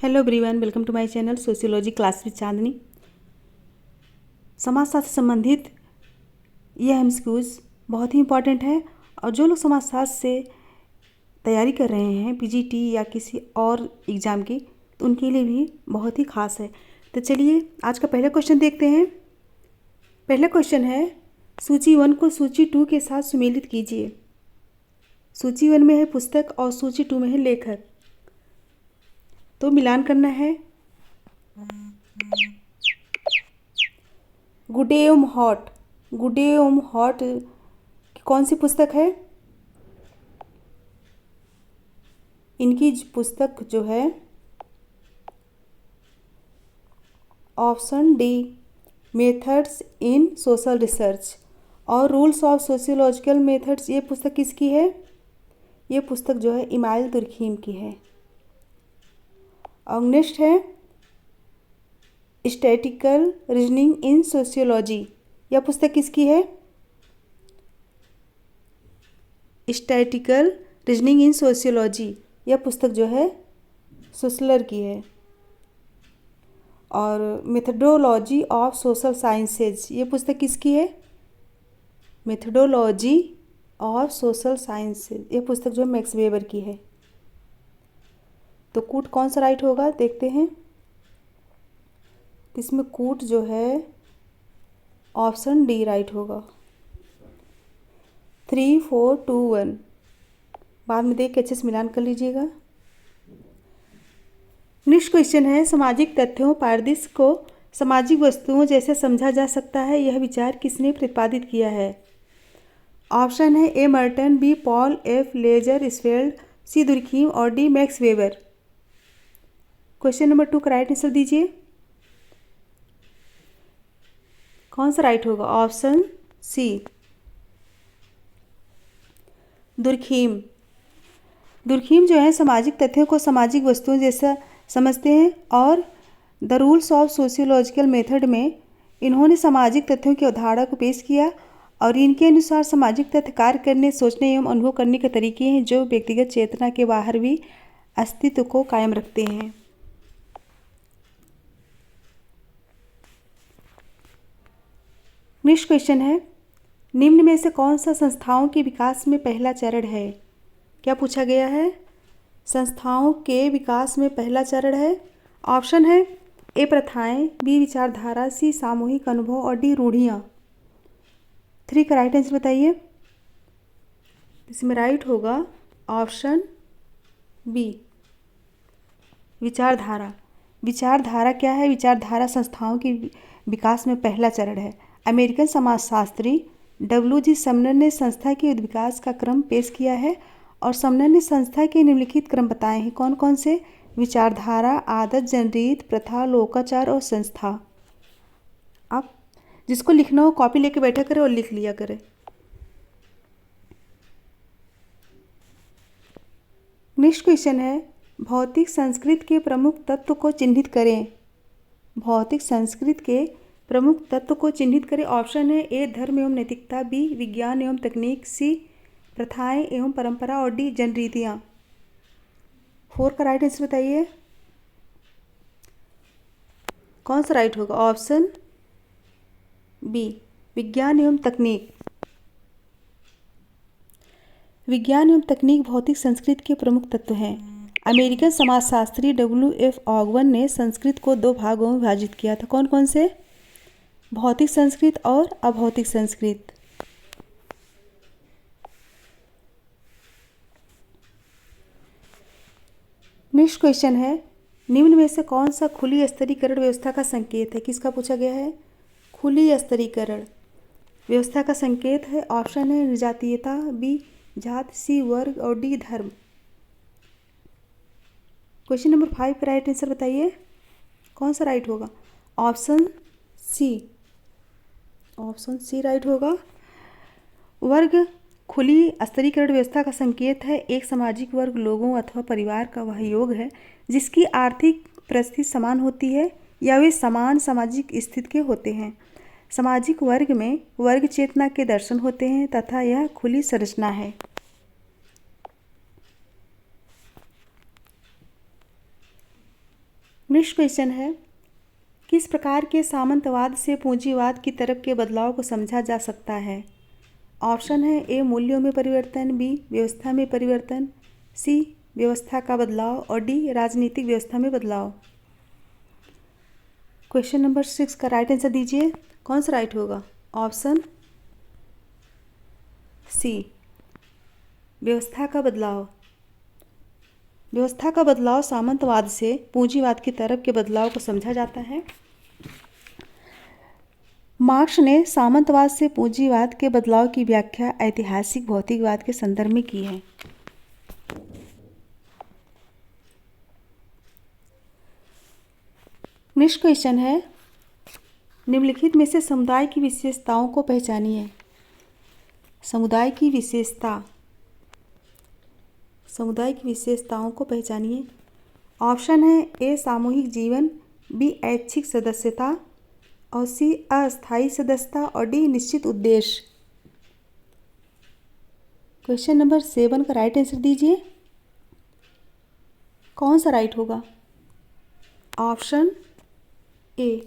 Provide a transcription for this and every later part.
Hello everyone, welcome to my channel sociology class with Chandni. समाजशास्त्र से संबंधित यह एमसीक्यूज बहुत ही इम्पॉर्टेंट है और जो लोग समाजशास्त्र से तैयारी कर रहे हैं पीजीटी या किसी और एग्ज़ाम की, तो उनके लिए भी बहुत ही खास है। तो चलिए आज का पहला क्वेश्चन देखते हैं। पहला क्वेश्चन है, सूची 1 को सूची 2 के साथ सुमेलित कीजिए। सूची 1 में है पुस्तक और सूची 2 में है लेखक, तो मिलान करना है। गुड डे एवं हॉट, गुड डे एवं हॉट कौन सी पुस्तक है? इनकी पुस्तक जो है option D, methods in social research और रूल्स ऑफ सोशियोलॉजिकल मेथड्स, ये पुस्तक किसकी है? ये पुस्तक जो है इमाइल दुर्खीम की है। और नेक्स्ट है स्टैटिकल रीजनिंग इन सोशियोलॉजी, यह पुस्तक किसकी है? स्टैटिकल रीजनिंग इन सोशियोलॉजी, यह पुस्तक जो है सुसलर की है। और मेथडोलॉजी ऑफ सोशल साइंसेज, ये पुस्तक किसकी है? मेथडोलॉजी ऑफ सोशल साइंसेज, यह पुस्तक जो है मैक्स वेबर की है। तो कूट कौन सा राइट होगा देखते हैं। इसमें कूट जो है ऑप्शन डी राइट होगा। 3, 4, 2, 1 बाद में देख के अच्छे से मिलान कर लीजिएगा। नेक्स्ट क्वेश्चन है, सामाजिक तथ्यों पारदृश्य को सामाजिक वस्तुओं जैसे समझा जा सकता है, यह विचार किसने प्रतिपादित किया है? ऑप्शन है A Merton, B Paul, F Lazarsfeld, C Durkheim और D Max Weber. Question number 2 का राइट आंसर दीजिए। कौन सा राइट होगा? ऑप्शन सी, दुर्खीम। दुर्खीम जो है सामाजिक तथ्यों को सामाजिक वस्तुओं जैसा समझते हैं और the rules of sociological method में इन्होंने सामाजिक तथ्यों की अवधारणा को पेश किया और इनके अनुसार सामाजिक तथ्य कार्य करने, सोचने एवं अनुभव करने के तरीके हैं जो व्यक्तिगत चेतना के बाहर भी अस्तित्व को कायम रखते हैं। नेक्स्ट क्वेश्चन है, निम्न में से कौन सा संस्थाओं के विकास में पहला चरण है? क्या पूछा गया है? संस्थाओं के विकास में पहला चरण है। ऑप्शन है ए प्रथाएं, बी विचारधारा, सी सामूहिक अनुभव और डी रूढ़ियाँ। 3 का राइट आंसर बताइए। इसमें राइट होगा ऑप्शन बी, विचारधारा। विचारधारा क्या है? विचारधारा संस्थाओं के विकास में पहला चरण है। अमेरिकन समाजशास्त्री डब्ल्यू.जी. समनर ने संस्था के विकास का क्रम पेश किया है और समनर ने संस्था के निम्नलिखित क्रम बताए हैं। कौन कौन से? विचारधारा, आदत, जनरीत, प्रथा, लोकाचार और संस्था। आप जिसको लिखना हो कॉपी लेके बैठा करें और लिख लिया करें। नेक्स्ट क्वेश्चन है, भौतिक संस्कृत के प्रमुख तत्व को चिन्हित करें। भौतिक संस्कृत के प्रमुख तत्व को चिन्हित करें। ऑप्शन है ए धर्म एवं नैतिकता, बी विज्ञान एवं तकनीक, सी प्रथाएं एवं परंपरा और डी जनरीतियाँ। 4 का राइट आंसर बताइए। कौन सा राइट होगा? ऑप्शन बी, विज्ञान एवं तकनीक। विज्ञान एवं तकनीक भौतिक संस्कृत के प्रमुख तत्व हैं। अमेरिकन समाजशास्त्री W.F. ऑगवन ने संस्कृत को 2 भागों में विभाजित किया था। कौन कौन से? भौतिक संस्कृत और अभौतिक संस्कृत। नेक्स्ट क्वेश्चन है, निम्न में से कौन सा खुली स्तरीकरण व्यवस्था का संकेत है? किसका पूछा गया है? खुली स्तरीकरण व्यवस्था का संकेत है। ऑप्शन है विजातीयता, बी जाति, सी वर्ग और डी धर्म। क्वेश्चन नंबर 5 का राइट आंसर बताइए। कौन सा राइट होगा? Option C, option C right होगा। वर्ग खुली स्तरीकरण व्यवस्था का संकेत है। एक सामाजिक वर्ग लोगों अथवा परिवार का वह योग है जिसकी आर्थिक परिस्थिति समान होती है या वे समान सामाजिक स्थिति के होते हैं। सामाजिक वर्ग में वर्ग चेतना के दर्शन होते हैं तथा यह खुली संरचना है। नेक्स्ट क्वेश्चन है, किस प्रकार के सामंतवाद से पूंजीवाद की तरफ के बदलाव को समझा जा सकता है? ऑप्शन है ए मूल्यों में परिवर्तन, बी व्यवस्था में परिवर्तन, सी व्यवस्था का बदलाव और डी राजनीतिक व्यवस्था में बदलाव। क्वेश्चन नंबर 6 का राइट आंसर दीजिए, कौन सा राइट होगा? ऑप्शन सी व्यवस्था का बदलाव। व्यवस्था का बदलाव सामंतवाद से पूंजीवाद की तरफ के बदलाव को समझा जाता है। मार्क्स ने सामंतवाद से पूंजीवाद के बदलाव की व्याख्या ऐतिहासिक भौतिकवाद के संदर्भ में की है। नेक्स्ट क्वेश्चन है, निम्नलिखित में से समुदाय की विशेषताओं को पहचानिए। समुदाय की विशेषताओं को पहचानिए। ऑप्शन है ए सामूहिक जीवन, बी ऐच्छिक सदस्यता और सी अस्थायी सदस्यता और डी निश्चित उद्देश्य। क्वेश्चन नंबर 7 का राइट आंसर दीजिए, कौन सा राइट होगा? ऑप्शन ए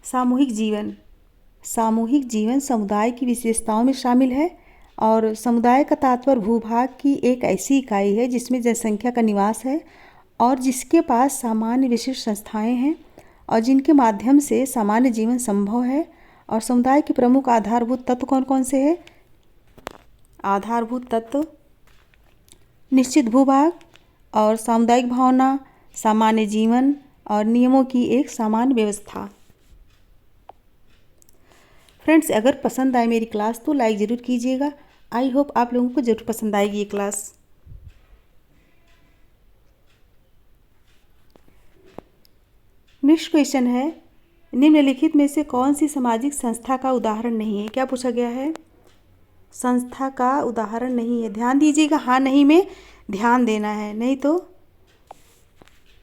सामूहिक जीवन। सामूहिक जीवन समुदाय की विशेषताओं में शामिल है और समुदाय का तात्पर्य भूभाग की एक ऐसी इकाई है जिसमें जनसंख्या का निवास है और जिसके पास सामान्य विशिष्ट संस्थाएं हैं और जिनके माध्यम से सामान्य जीवन संभव है। और समुदाय के प्रमुख आधारभूत तत्व कौन कौन से हैं? आधारभूत तत्व निश्चित भूभाग और सामुदायिक भावना, सामान्य जीवन और नियमों की एक सामान्य व्यवस्था। फ्रेंड्स, अगर पसंद आए मेरी क्लास तो लाइक ज़रूर कीजिएगा। आई होप आप लोगों को ज़रूर पसंद आएगी ये क्लास। नेक्स्ट क्वेश्चन है, निम्नलिखित में से कौन सी सामाजिक संस्था का उदाहरण नहीं है? क्या पूछा गया है? संस्था का उदाहरण नहीं है। ध्यान दीजिएगा, हाँ नहीं में ध्यान देना है, नहीं तो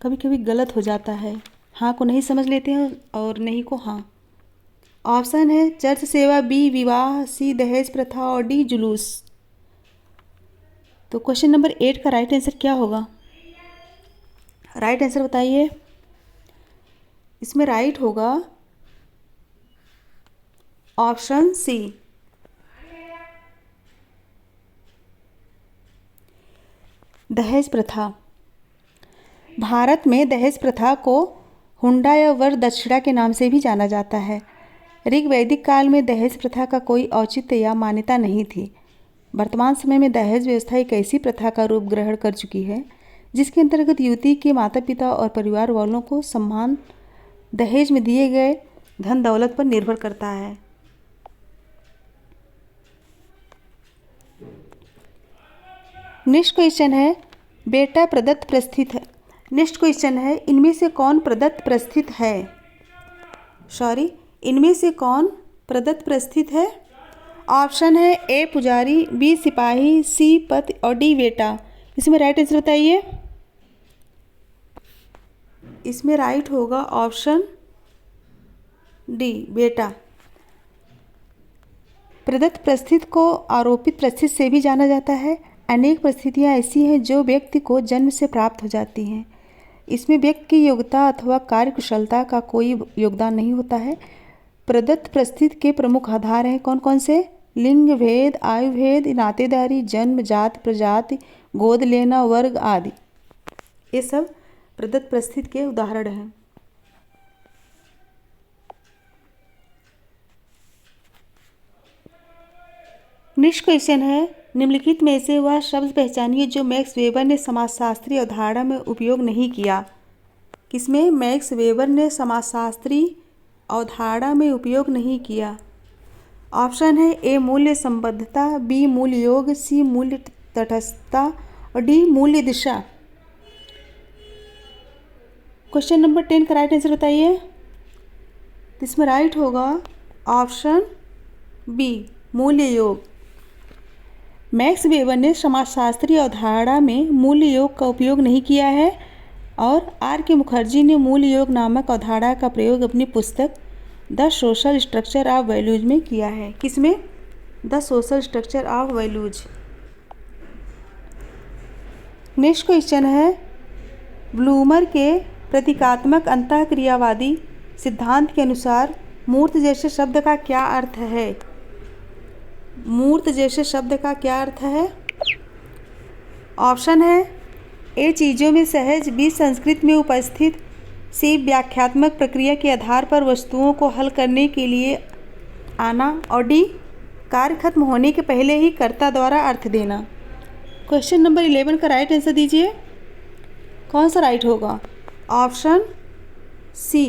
कभी कभी गलत हो जाता है। हाँ को नहीं समझ लेते हैं और नहीं को हाँ। ऑप्शन है चर्च सेवा, बी विवाह, सी दहेज प्रथा और डी जुलूस। तो क्वेश्चन नंबर 8 का राइट आंसर क्या होगा? राइट आंसर बताइए। इसमें राइट होगा ऑप्शन सी दहेज प्रथा। भारत में दहेज प्रथा को हुंडा या वर दक्षिणा के नाम से भी जाना जाता है। ऋग वैदिक काल में दहेज प्रथा का कोई औचित्य या मान्यता नहीं थी। वर्तमान समय में दहेज व्यवस्था एक ऐसी प्रथा का रूप ग्रहण कर चुकी है जिसके अंतर्गत युवती के माता पिता और परिवार वालों को सम्मान दहेज में दिए गए धन दौलत पर निर्भर करता है। नेक्स्ट क्वेश्चन है, बेटा प्रदत्त प्रस्थित है। नेक्स्ट क्वेश्चन है, इनमें से कौन प्रदत्त प्रस्थित है? इनमें से कौन प्रदत्त प्रस्थित है? ऑप्शन है ए पुजारी, बी सिपाही, सी पति और डी बेटा। इसमें राइट आंसर बताइए। इसमें राइट होगा ऑप्शन डी बेटा। प्रदत्त प्रस्थित को आरोपित प्रस्थित से भी जाना जाता है। अनेक परिस्थितियाँ ऐसी हैं जो व्यक्ति को जन्म से प्राप्त हो जाती हैं। इसमें व्यक्ति की योग्यता अथवा कार्यकुशलता का कोई योगदान नहीं होता है। प्रदत्त प्रस्थित के प्रमुख आधार हैं कौन कौन से? लिंग भेद, आयु भेद, नातेदारी, जन्म, जाति, प्रजाति, गोद लेना, वर्ग आदि। ये सब प्रदत्त प्रस्थित के उदाहरण हैं। नेक्स्ट क्वेश्चन है, निम्नलिखित में से वह शब्द पहचानिए जो मैक्स वेबर ने समाजशास्त्री अवधारणा में उपयोग नहीं किया। किसमें? मैक्स वेबर ने समाजशास्त्री अवधारणा में उपयोग नहीं किया। ऑप्शन है ए मूल्य संबद्धता, बी मूल्य योग, सी मूल्य तटस्थता और डी मूल्य दिशा। क्वेश्चन नंबर 10 का राइट आंसर बताइए। इसमें राइट होगा ऑप्शन बी मूल्य योग। मैक्स वेबर ने समाजशास्त्री अवधारणा में मूल्य योग का उपयोग नहीं किया है और आर के मुखर्जी ने मूल्य योग नामक अवधारणा का प्रयोग अपनी पुस्तक the social structure of values में किया है। किसमें? The social structure of values. Next question है, ब्लूमर के प्रतीकात्मक अंतःक्रियावादी सिद्धांत के अनुसार मूर्त जैसे शब्द का क्या अर्थ है? मूर्त जैसे शब्द का क्या अर्थ है? ऑप्शन है ए चीज़ों में सहज, बी संस्कृत में उपस्थित, सी व्याख्यात्मक प्रक्रिया के आधार पर वस्तुओं को हल करने के लिए आना और डी कार्य खत्म होने के पहले ही कर्ता द्वारा अर्थ देना। क्वेश्चन नंबर 11 का राइट आंसर दीजिए। कौन सा राइट होगा? ऑप्शन सी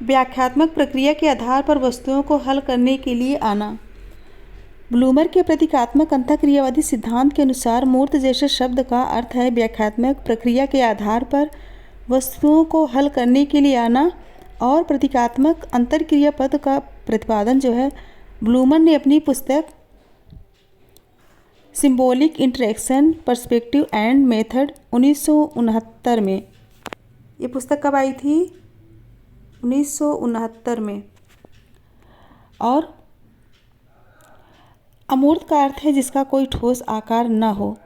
व्याख्यात्मक प्रक्रिया के आधार पर वस्तुओं को हल करने के लिए आना। ब्लूमर के प्रतीकात्मक अंतःक्रियावादी सिद्धांत के अनुसार मूर्त जैसे शब्द का अर्थ है व्याख्यात्मक प्रक्रिया के आधार पर वस्तुओं को हल करने के लिए आना। और प्रतीकात्मक अंतर्क्रिया पद का प्रतिपादन जो है ब्लूमर ने अपनी पुस्तक symbolic interaction perspective and method 1969 में, ये पुस्तक कब आई थी? 1969 में। और अमूर्त का अर्थ है जिसका कोई ठोस आकार न हो,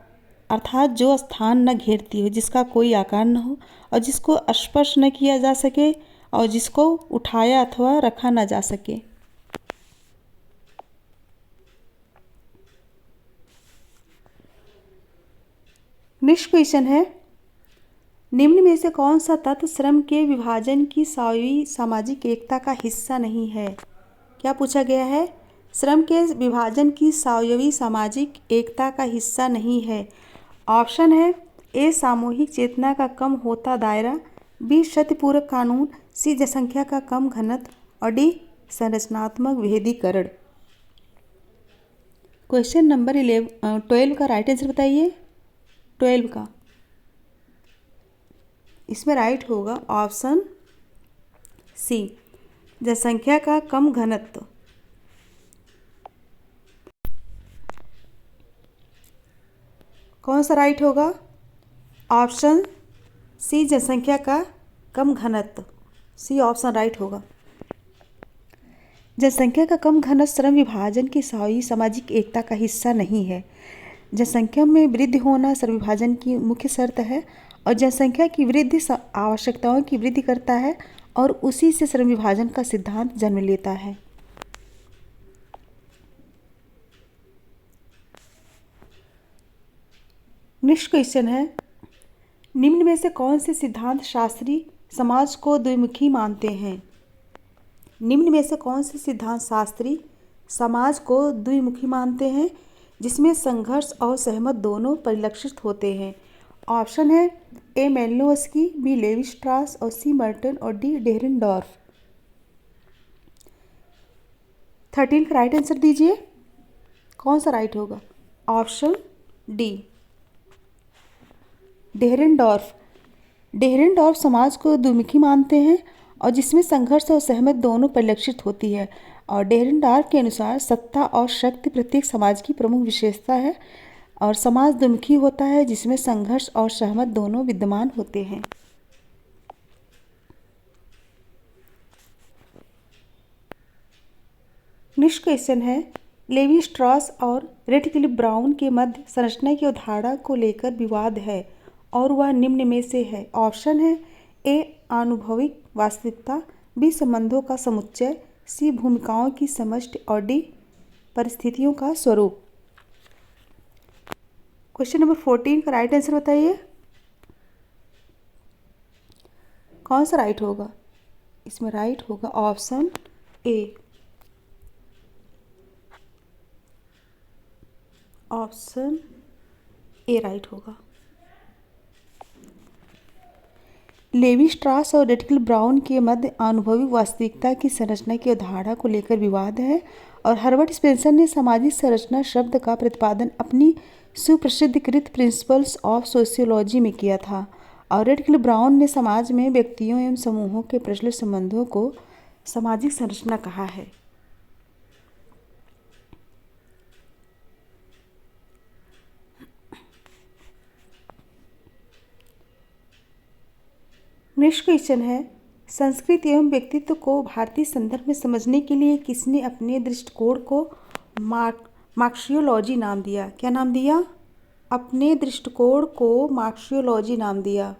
अर्थात जो स्थान न घेरती हो, जिसका कोई आकार न हो और जिसको स्पर्श न किया जा सके और जिसको उठाया अथवा रखा न जा सके। नेक्स्ट क्वेश्चन है, निम्न में से कौन सा तत्व श्रम के विभाजन की सावी सामाजिक एकता का हिस्सा नहीं है? क्या पूछा गया है? श्रम के विभाजन की सावयवी सामाजिक एकता का हिस्सा नहीं है। ऑप्शन है ए सामूहिक चेतना का कम होता दायरा, बी क्षतिपूरक कानून, सी जनसंख्या का कम घनत्व और डी संरचनात्मक विभेदीकरण। क्वेश्चन नंबर 12 का राइट आंसर बताइए। 12 का इसमें राइट होगा ऑप्शन सी जनसंख्या का कम घनत्व। कौन सा राइट होगा? ऑप्शन सी जनसंख्या का कम घनत्व। सी ऑप्शन राइट होगा। जनसंख्या का कम घनत्व श्रम विभाजन की सामाजिक एकता का हिस्सा नहीं है। जनसंख्या में वृद्धि होना श्रम विभाजन की मुख्य शर्त है और जनसंख्या की वृद्धि आवश्यकताओं की वृद्धि करता है और उसी से श्रम विभाजन का सिद्धांत जन्म लेता है। नेक्स्ट क्वेश्चन है, निम्न में से कौन से सिद्धांत शास्त्री समाज को द्विमुखी मानते हैं? निम्न में से कौन से सिद्धांत शास्त्री समाज को द्विमुखी मानते हैं जिसमें संघर्ष और सहमत दोनों परिलक्षित होते हैं? ऑप्शन है ए मेलिनोव्स्की, बी लेवी स्ट्रास और सी मर्टन और डी डेहरेनडॉर्फ। 13 का राइट आंसर दीजिए। कौन सा राइट होगा? Option D डेहरेनडॉर्फ। डेहरेनडॉर्फ समाज को द्विमुखी मानते हैं और जिसमें संघर्ष और सहमत दोनों परिलक्षित होती है। और डेहरेनडॉर्फ के अनुसार सत्ता और शक्ति प्रत्येक समाज की प्रमुख विशेषता है और समाज द्विमुखी होता है जिसमें संघर्ष और सहमत दोनों विद्यमान होते हैं। नेक्स्ट क्वेश्चन है, लेवी स्ट्रॉस और रेडक्लिफ ब्राउन के मध्य संरचना की अवधारणा को लेकर विवाद है और वह निम्न में से है। ऑप्शन है ए आनुभविक वास्तविकता, बी संबंधों का समुच्चय, सी भूमिकाओं की समष्टि और डी परिस्थितियों का स्वरूप। क्वेश्चन नंबर 14 का राइट आंसर बताइए। कौन सा राइट होगा? इसमें राइट होगा option A. Option A right होगा। लेवी स्ट्रास और रेडक्लिफ ब्राउन के मध्य आनुभविक वास्तविकता की संरचना की अवधारणा को लेकर विवाद है और हर्बर्ट स्पेंसर ने सामाजिक संरचना शब्द का प्रतिपादन अपनी सुप्रसिद्धीकृत प्रिंसिपल्स ऑफ सोशियोलॉजी में किया था और रेडक्लिफ ब्राउन ने समाज में व्यक्तियों एवं समूहों के प्रचलित संबंधों को सामाजिक संरचना कहा है। नेक्स्ट क्वेश्चन है, संस्कृति एवं व्यक्तित्व को भारतीय संदर्भ में समझने के लिए किसने अपने दृष्टिकोण को मार्क्सियोलॉजी नाम दिया? क्या नाम दिया? अपने दृष्टिकोण को मार्क्सियोलॉजी नाम दिया?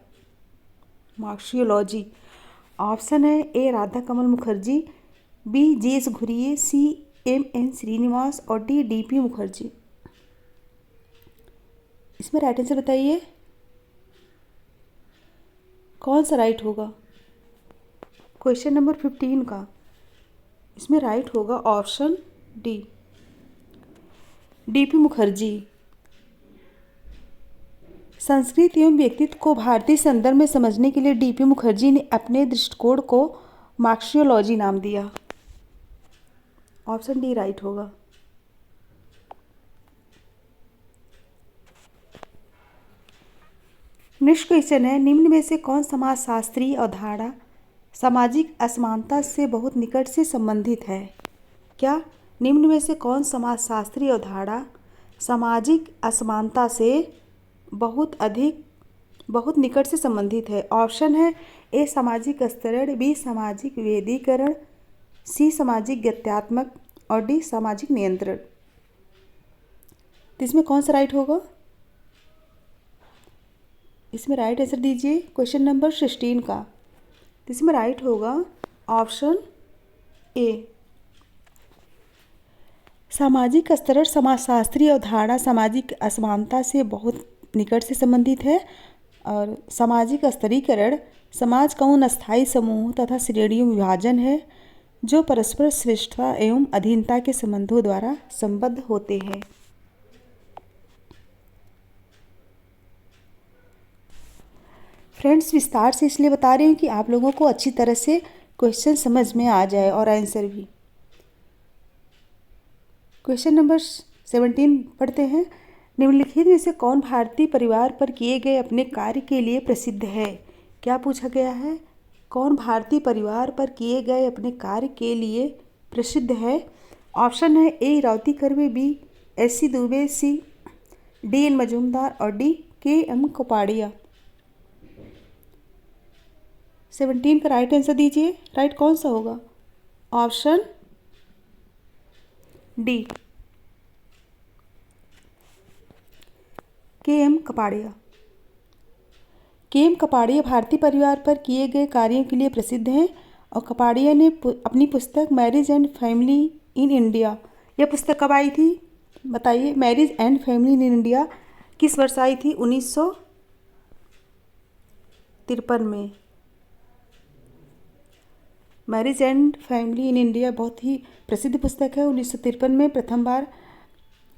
मार्क्सियोलॉजी। ऑप्शन है ए राधा कमल मुखर्जी, बी जेस घुरिये, सी एम.एन. श्रीनिवास और डी डी.पी. मुखर्जी। इसमें राइट आंसर बताइए, कौन सा राइट होगा? क्वेश्चन नंबर 15 का इसमें राइट होगा ऑप्शन डी, डी.पी. मुखर्जी। संस्कृति एवं व्यक्तित्व को भारतीय संदर्भ में समझने के लिए डी.पी. मुखर्जी ने अपने दृष्टिकोण को मार्क्सियोलॉजी नाम दिया। ऑप्शन डी राइट होगा। नेक्स्ट क्वेश्चन है, निम्न में से कौन समाजशास्त्रीय अवधारणा सामाजिक असमानता से बहुत निकट से संबंधित है? क्या निम्न में से कौन समाजशास्त्रीय अवधारणा सामाजिक असमानता से बहुत निकट से संबंधित है? ऑप्शन है ए सामाजिक स्तरण, बी सामाजिक वेदीकरण, सी सामाजिक गत्यात्मक और डी सामाजिक नियंत्रण। तो इसमें कौन सा राइट होगा? इसमें राइट आंसर दीजिए क्वेश्चन नंबर 16 का। तो इसमें राइट होगा ऑप्शन ए। सामाजिक स्तरण समाजशास्त्रीय अवधारणा सामाजिक असमानता से बहुत निकट से संबंधित है और सामाजिक स्तरीकरण समाज का उन अस्थायी समूह तथा श्रेणियों में विभाजन है जो परस्पर श्रेष्ठता एवं अधीनता के संबंधों द्वारा संबद्ध होते हैं। फ्रेंड्स, विस्तार से इसलिए बता रही हूँ कि आप लोगों को अच्छी तरह से क्वेश्चन समझ में आ जाए और आंसर भी। क्वेश्चन नंबर 17 पढ़ते हैं। निम्नलिखित में से कौन भारतीय परिवार पर किए गए अपने कार्य के लिए प्रसिद्ध है? क्या पूछा गया है? कौन भारतीय परिवार पर किए गए अपने कार्य के लिए प्रसिद्ध है? ऑप्शन है ए इरावती कर्वे, बी एस.सी. दुबे, सी डी.एन. मजूमदार और डी के.एम. कपाड़िया। 17 का राइट आंसर दीजिए, राइट कौन सा होगा? Option D KM. Kapadia. KM. Kapadia भारतीय परिवार पर किए गए कार्यों के लिए प्रसिद्ध हैं और कपाड़िया ने अपनी पुस्तक marriage and family in India, यह पुस्तक कब आई थी बताइए? Marriage and family in India किस वर्ष आई थी? 1953 में। Marriage and family in India बहुत ही प्रसिद्ध पुस्तक है। 1953 में प्रथम बार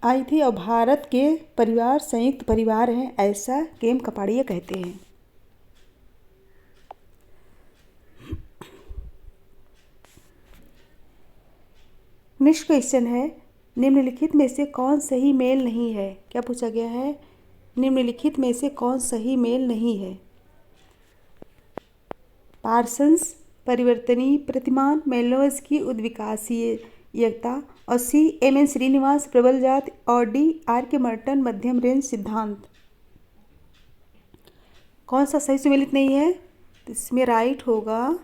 आई थी और भारत के परिवार संयुक्त परिवार हैं, ऐसा के.एम. कपाड़िया कहते हैं। नेक्स्ट क्वेश्चन है, निम्नलिखित में से कौन सही मेल नहीं है? क्या पूछा गया है? निम्नलिखित में से कौन सही मेल नहीं है? पार्सन्स परिवर्तनीय प्रतिमान, मेलोव्स्की उद्विकासीयता और सी एम.एन. श्रीनिवास प्रबल जाति और डी आर.के. मर्टन मध्यम रेंज सिद्धांत। कौन सा सही सुमेलित नहीं है? तो इसमें राइट होगा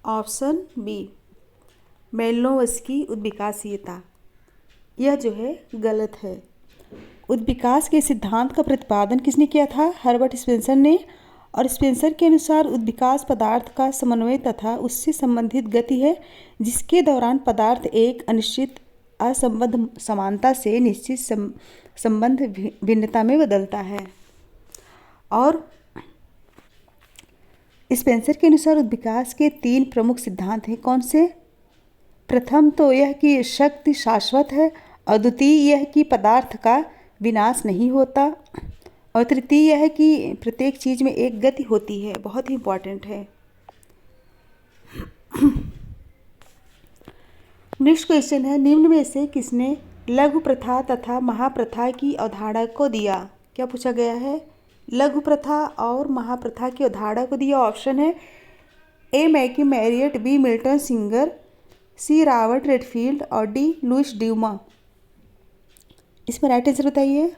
ऑप्शन बी, मेलोव्स्की उद्विकासीयता। यह जो है गलत है। उद्विकास के सिद्धांत का प्रतिपादन किसने किया था? हर्बर्ट स्पेंसर ने। और स्पेंसर के अनुसार उद्विकास पदार्थ का समन्वय तथा उससे संबंधित गति है जिसके दौरान पदार्थ एक अनिश्चित असंबद्ध समानता से निश्चित संबंध भिन्नता में बदलता है। और स्पेंसर के अनुसार उद्विकास के 3 प्रमुख सिद्धांत हैं। कौन से? प्रथम तो यह कि शक्ति शाश्वत है और द्वितीय यह कि पदार्थ का विनाश नहीं होता और तृतीय यह है कि प्रत्येक चीज़ में एक गति होती है। बहुत ही इम्पॉर्टेंट है। नेक्स्ट क्वेश्चन है, निम्न में से किसने लघु प्रथा तथा महाप्रथा की अवधारणा को दिया? क्या पूछा गया है? लघु प्रथा और महाप्रथा की अवधारणा को दिया। ऑप्शन है A McKim Marriott, B Milton Singer, C Robert Redfield और डी लुइस ड्यूमा। इसमें राइट आंसर बताइए,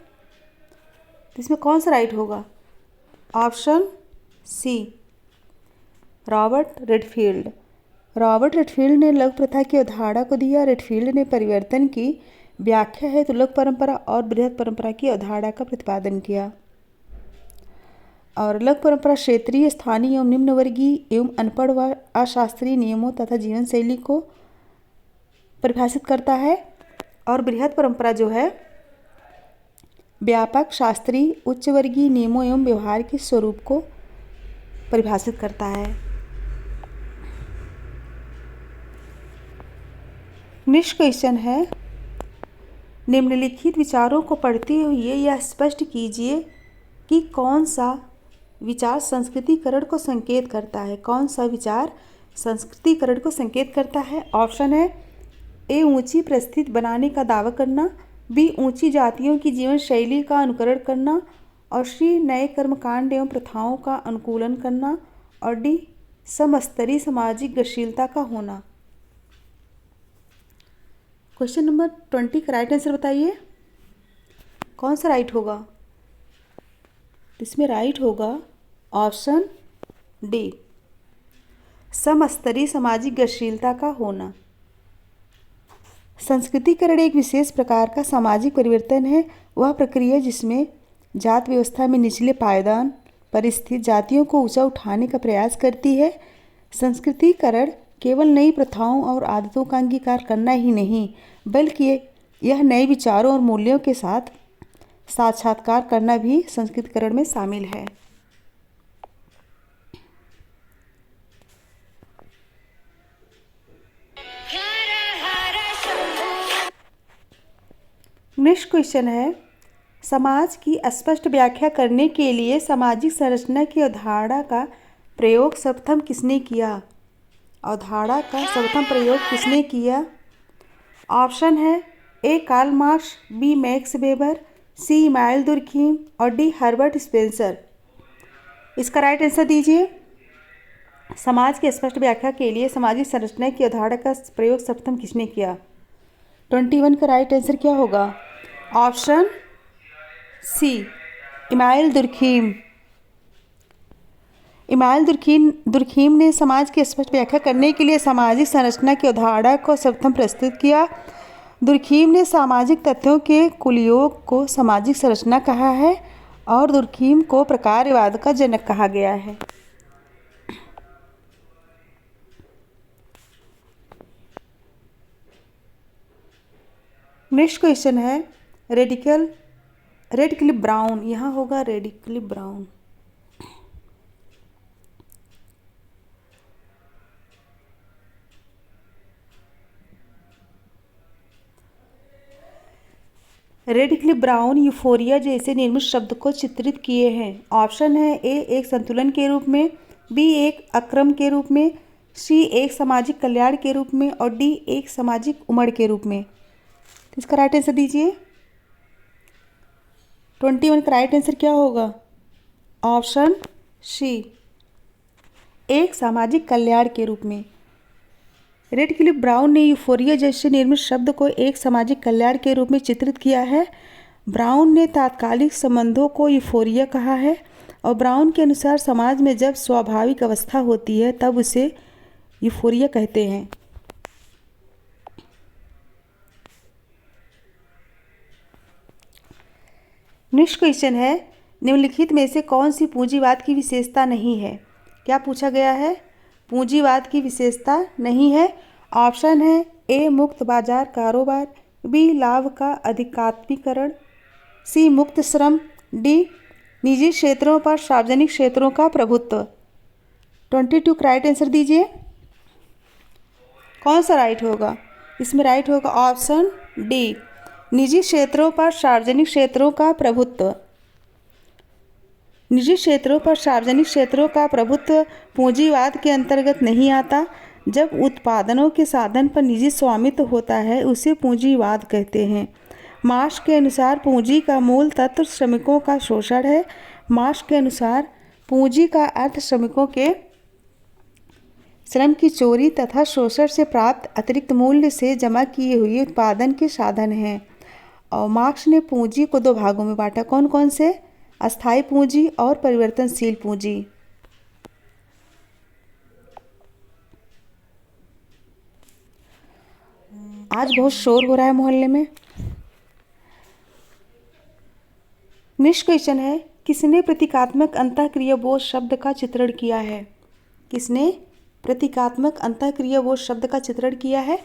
इसमें कौन सा राइट होगा? Option C, Robert Redfield. Robert Redfield ने लघु प्रथा की अवधारणा को दिया। रेडफील्ड ने परिवर्तन की व्याख्या है तो लघु परंपरा और बृहद परंपरा की अवधारणा का प्रतिपादन किया। और लघु परंपरा क्षेत्रीय, स्थानीय एवं निम्न वर्गीय एवं अनपढ़ व अशास्त्रीय नियमों तथा जीवन शैली को परिभाषित करता है। और बृहद परंपरा जो है व्यापक, शास्त्रीय, उच्च वर्गीय नियमों एवं व्यवहार के स्वरूप को परिभाषित करता है। नेक्स्ट क्वेश्चन है, निम्नलिखित विचारों को पढ़ते हुए यह स्पष्ट कीजिए कि कौन सा विचार संस्कृतिकरण को संकेत करता है। कौन सा विचार संस्कृतिकरण को संकेत करता है? ऑप्शन है ए ऊंची परिस्थिति बनाने का दावा करना, बी ऊंची जातियों की जीवन शैली का अनुकरण करना, और सी नए कर्मकांड एवं प्रथाओं का अनुकूलन करना, और डी समस्तरीय सामाजिक गतिशीलता का होना। क्वेश्चन नंबर 20 का राइट आंसर बताइए, कौन सा राइट होगा? इसमें राइट होगा ऑप्शन डी, समस्तरीय सामाजिक गतिशीलता का होना। संस्कृतिकरण एक विशेष प्रकार का सामाजिक परिवर्तन है। वह प्रक्रिया जिसमें जात व्यवस्था में निचले पायदान पर स्थित जातियों को ऊंचा उठाने का प्रयास करती है। संस्कृतिकरण केवल नई प्रथाओं और आदतों का अंगीकार करना ही नहीं, बल्कि यह नए विचारों और मूल्यों के साथ साक्षात्कार करना भी संस्कृतिकरण में शामिल है। नेक्स्ट क्वेश्चन है, समाज की स्पष्ट व्याख्या करने के लिए सामाजिक संरचना की अवधारणा का प्रयोग सर्वप्रथम किसने किया? अवधारणा का सर्वप्रथम प्रयोग किसने किया? ऑप्शन है A Karl Marx, B Max Weber, C Emmanuel Durkheim, और डी हर्बर्ट स्पेंसर। इसका राइट आंसर दीजिए। समाज की स्पष्ट व्याख्या के लिए सामाजिक संरचना की अवधारणा का प्रयोग सर्वप्रथम किसने किया? 21 का राइट आंसर क्या होगा? Option C Emmanuel Durkheim. Emmanuel Durkheim ने समाज की स्पष्ट व्याख्या करने के लिए सामाजिक संरचना की अवधारणा को सर्वप्रथम प्रस्तुत किया। दुर्खीम ने सामाजिक तथ्यों के कुलयोग को सामाजिक संरचना कहा है और दुर्खीम को प्रकारवाद का जनक कहा गया है। नेक्स्ट क्वेश्चन है, रेडक्लिफ ब्राउन, यहाँ होगा Radcliffe Brown. Radcliffe Brown euphoria जैसे निर्मित शब्द को चित्रित किए हैं। ऑप्शन है ए एक संतुलन के रूप में, बी एक अक्रम के रूप में, सी एक सामाजिक कल्याण के रूप में, और डी एक सामाजिक उमड़ के रूप में। इसका राइट आंसर दीजिए। 21 का राइट आंसर क्या होगा? ऑप्शन सी एक सामाजिक कल्याण के रूप में। रेडक्लिफ ब्राउन ने यूफोरिया जैसे निर्मित शब्द को एक सामाजिक कल्याण के रूप में चित्रित किया है। ब्राउन ने तात्कालिक संबंधों को यूफोरिया कहा है और ब्राउन के अनुसार समाज में जब स्वाभाविक अवस्था होती है तब उसे यूफोरिया कहते हैं। नेक्स्ट क्वेश्चन है, निम्नलिखित में से कौन सी पूंजीवाद की विशेषता नहीं है? क्या पूछा गया है? पूंजीवाद की विशेषता नहीं है। ऑप्शन है ए मुक्त बाजार कारोबार, बी लाभ का अधिकात्मीकरण, सी मुक्त श्रम, डी निजी क्षेत्रों पर सार्वजनिक क्षेत्रों का प्रभुत्व। 22 का राइट आंसर दीजिए। कौन सा राइट होगा? इसमें राइट होगा ऑप्शन डी निजी क्षेत्रों पर सार्वजनिक क्षेत्रों का प्रभुत्व। निजी क्षेत्रों पर सार्वजनिक क्षेत्रों का प्रभुत्व पूंजीवाद के अंतर्गत नहीं आता। जब उत्पादनों के साधन पर निजी स्वामित्व होता है उसे पूंजीवाद कहते हैं। मार्क्स के अनुसार पूंजी का मूल तत्व श्रमिकों का शोषण है। मार्क्स के अनुसार पूंजी का अर्थ श्रमिकों के श्रम की चोरी तथा शोषण से प्राप्त अतिरिक्त मूल्य से जमा किए हुए उत्पादन के साधन हैं। और मार्क्स ने पूंजी को दो भागों में बांटा। कौन कौन से? अस्थायी पूंजी और परिवर्तनशील पूंजी। आज बहुत शोर हो रहा है मोहल्ले में। नेक्स्ट क्वेश्चन है, किसने प्रतीकात्मक अंतःक्रियाबोध शब्द का चित्रण किया है? किसने प्रतीकात्मक अंतःक्रियाबोध शब्द का चित्रण किया है?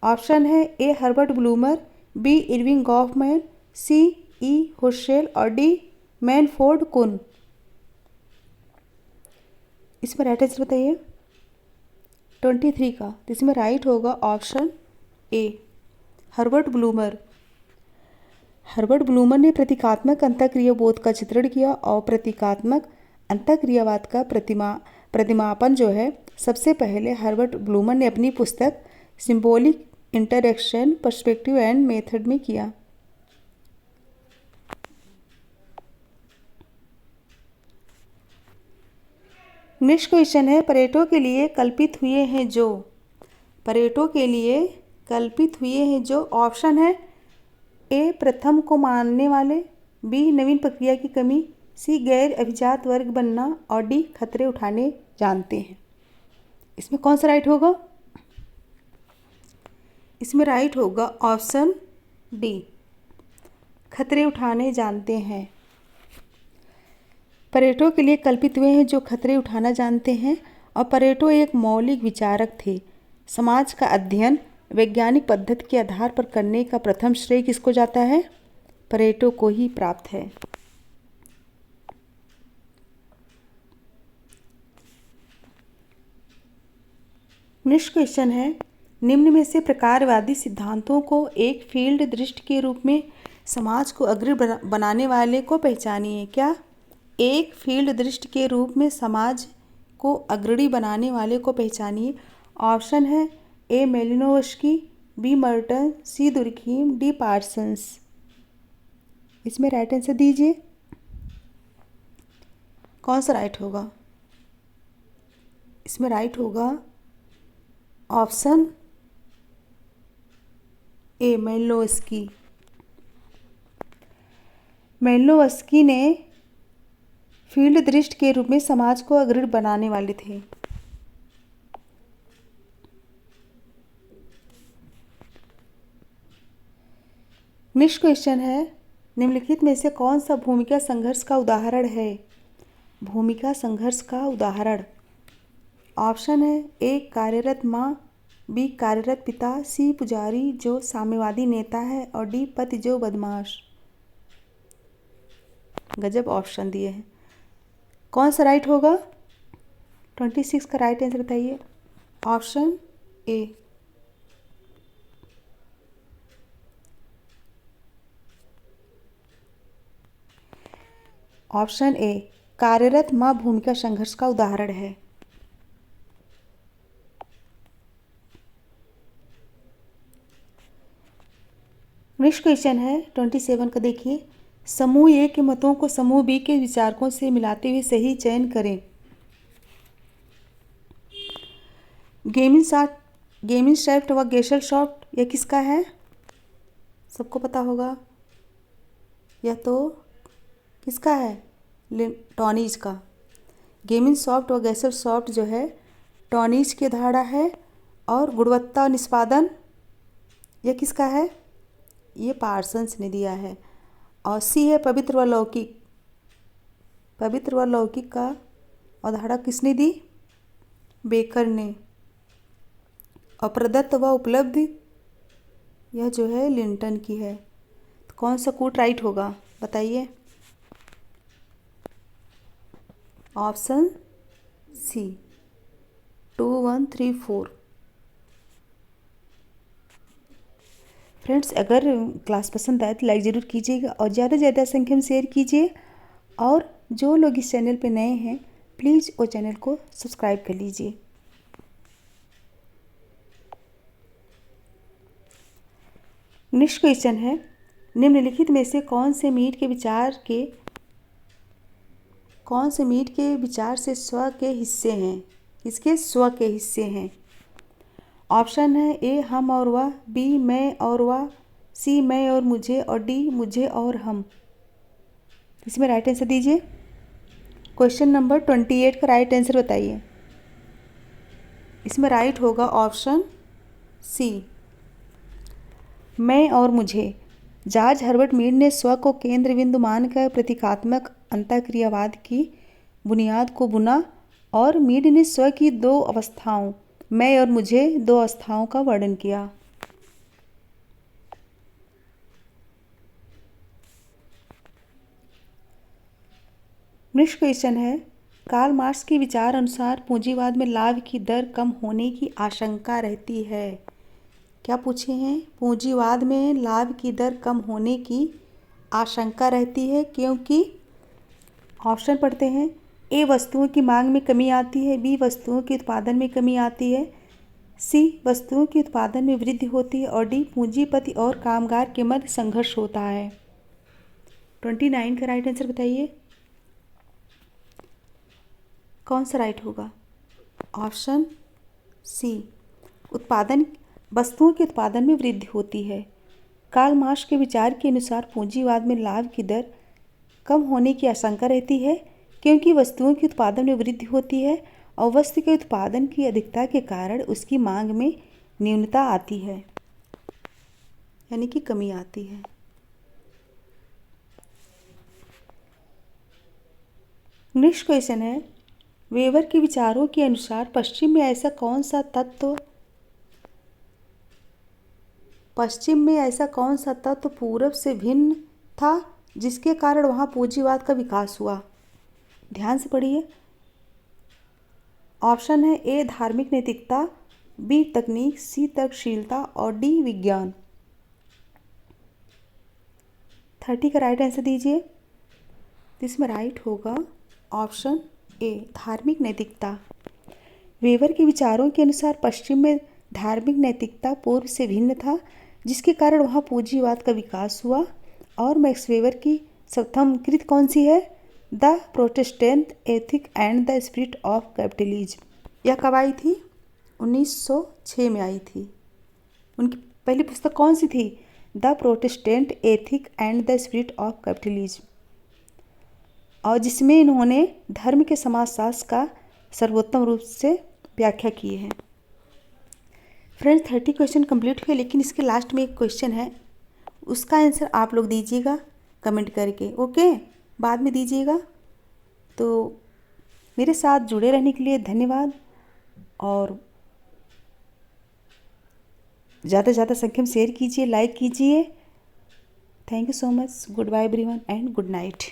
ऑप्शन है A Herbert Blumer, B Erving Goffman, C E होशेल और डी मैनफोर्ड कुन। इसमें राइट आंसर बताइए 23 का। तो इसमें राइट होगा option A Herbert bloomer. Herbert bloomer ने प्रतीकात्मक अंतःक्रियाबोध का चित्रण किया और प्रतीकात्मक अंतःक्रियावाद का प्रतिमापन जो है सबसे पहले हर्बर्ट ब्लूमर ने अपनी पुस्तक symbolic interaction perspective and method में किया। नेक्स्ट क्वेश्चन है, परेटो के लिए कल्पित हुए हैं जो। परेटो के लिए कल्पित हुए हैं जो। ऑप्शन है ए प्रथम को मानने वाले, बी नवीन प्रक्रिया की कमी, सी गैर अभिजात वर्ग बनना और डी खतरे उठाने जानते हैं। इसमें कौन सा राइट होगा? इसमें राइट होगा ऑप्शन डी खतरे उठाने जानते हैं। परेटो के लिए कल्पित हुए हैं जो खतरे उठाना जानते हैं। और परेटो एक मौलिक विचारक थे। समाज का अध्ययन वैज्ञानिक पद्धति के आधार पर करने का प्रथम श्रेय किसको जाता है? परेटो को ही प्राप्त है। नेक्स्ट क्वेश्चन है, निम्न में से प्रकारवादी सिद्धांतों को एक फील्ड दृष्टि के रूप में समाज को अग्रणी बनाने वाले को पहचानिए। क्या? एक फील्ड दृष्टि के रूप में समाज को अग्रणी बनाने वाले को पहचानिए। ऑप्शन है ए मेलिनोवस्की, बी मर्टन, सी दुर्खीम, डी पार्सन्स। इसमें राइट आंसर दीजिए। कौन सा राइट होगा? इसमें राइट होगा ऑप्शन ए मेलिनोवस्की। मेलिनोवस्की ने फील्ड दृष्टि के रूप में समाज को अग्रणी बनाने वाले थे। नेक्स्ट क्वेश्चन है, निम्नलिखित में से कौन सा भूमिका संघर्ष का उदाहरण है? भूमिका संघर्ष का उदाहरण। ऑप्शन है ए कार्यरत माँ, बी कार्यरत पिता, सी पुजारी जो साम्यवादी नेता है और डी पति जो बदमाश। गजब ऑप्शन दिए हैं। कौन सा राइट होगा? 26 का राइट आंसर बताइए। ऑप्शन ए ऑप्शन ए कार्यरत माँ भूमिका संघर्ष का उदाहरण है। नेक्स्ट क्वेश्चन है 27 का। देखिए, समूह ए के मतों को समूह बी के विचारकों से मिलाते हुए सही चयन करें। गेमिनशाफ्ट व गेशेल्सॉफ्ट यह किसका है? सबको पता होगा। यह तो किसका है? टॉनीज का। गेमिनशाफ्ट व गेशेल्सॉफ्ट जो है टॉनीज की धारणा है। और गुणवत्ता निष्पादन यह किसका है? ये पार्सन्स ने दिया है। और सी है पवित्र व लौकिक। पवित्र व लौकिक का अवधारणा किसने दी? बेकर ने। और प्रदत्त व उपलब्ध यह जो है लिंटन की है। तो कौन सा कोट राइट होगा बताइए? Option C 2 1 3 4। फ्रेंड्स, अगर क्लास पसंद आए तो लाइक ज़रूर कीजिएगा और ज़्यादा से ज़्यादा संख्या में शेयर कीजिए। और जो लोग इस चैनल पे नए हैं प्लीज़ वो चैनल को सब्सक्राइब कर लीजिए। नेक्स्ट क्वेश्चन है, निम्नलिखित में से कौन से मीट के विचार से स्व के हिस्से हैं? इसके स्व के हिस्से हैं। ऑप्शन है ए हम और वह, बी मैं और वह, सी मैं और मुझे और डी मुझे और हम। इसमें राइट आंसर दीजिए। क्वेश्चन नंबर 28 का राइट आंसर बताइए। इसमें राइट होगा ऑप्शन सी मैं और मुझे। जॉर्ज हर्बर्ट मीड ने स्व को केंद्र बिंदु मानकर प्रतीकात्मक अंतःक्रियावाद की बुनियाद को बुना और मीड ने स्व की दो अवस्थाओं, मैं और मुझे, दो अवस्थाओं का वर्णन किया। नेक्स्ट क्वेश्चन है, कार्ल मार्क्स के विचार अनुसार पूंजीवाद में लाभ की दर कम होने की आशंका रहती है। क्या पूछे हैं? पूंजीवाद में लाभ की दर कम होने की आशंका रहती है क्योंकि ऑप्शन पढ़ते हैं। ए, वस्तुओं की मांग में कमी आती है। बी, वस्तुओं के उत्पादन में कमी आती है। सी, वस्तुओं के उत्पादन में वृद्धि होती है। और डी, पूंजीपति और कामगार के मध्य संघर्ष होता है। 29 का राइट आंसर बताइए, कौन सा राइट होगा? ऑप्शन सी, वस्तुओं के उत्पादन में वृद्धि होती है। कार्ल मार्क्स के विचार के अनुसार पूंजीवाद में लाभ की दर कम होने की आशंका रहती है क्योंकि वस्तुओं के उत्पादन में वृद्धि होती है और वस्तु के उत्पादन की अधिकता के कारण उसकी मांग में न्यूनता आती है, यानी कि कमी आती है। नेक्स्ट क्वेश्चन है, वेबर के विचारों के अनुसार पश्चिम में ऐसा कौन सा तत्व पूरब से भिन्न था जिसके कारण वहाँ पूंजीवाद का विकास हुआ? ध्यान से पढ़िए। ऑप्शन है ए, धार्मिक नैतिकता, बी, तकनीक, सी, तर्कशीलता और डी, विज्ञान। 30 का राइट आंसर दीजिए। इसमें राइट होगा ऑप्शन ए, धार्मिक नैतिकता। वेबर के विचारों के अनुसार पश्चिम में धार्मिक नैतिकता पूर्व से भिन्न था जिसके कारण वहाँ पूंजीवाद का विकास हुआ। और मैक्स वेबर की प्रथम कृत कौन सी है? The Protestant ethic and the spirit of capitalism. यह कब आई थी? 1906 में आई थी। उनकी पहली पुस्तक कौन सी थी? The Protestant ethic and the spirit of capitalism, और जिसमें इन्होंने धर्म के समाजशास्त्र का सर्वोत्तम रूप से व्याख्या की है। फ्रेंड्स, 30 क्वेश्चन कंप्लीट हुए, लेकिन इसके लास्ट में एक क्वेश्चन है, उसका आंसर आप लोग दीजिएगा कमेंट करके, ओके? बाद में दीजिएगा। तो मेरे साथ जुड़े रहने के लिए धन्यवाद और ज़्यादा से ज़्यादा संख्या में शेयर कीजिए, लाइक कीजिए। Thank you so much. Good bye everyone and good night.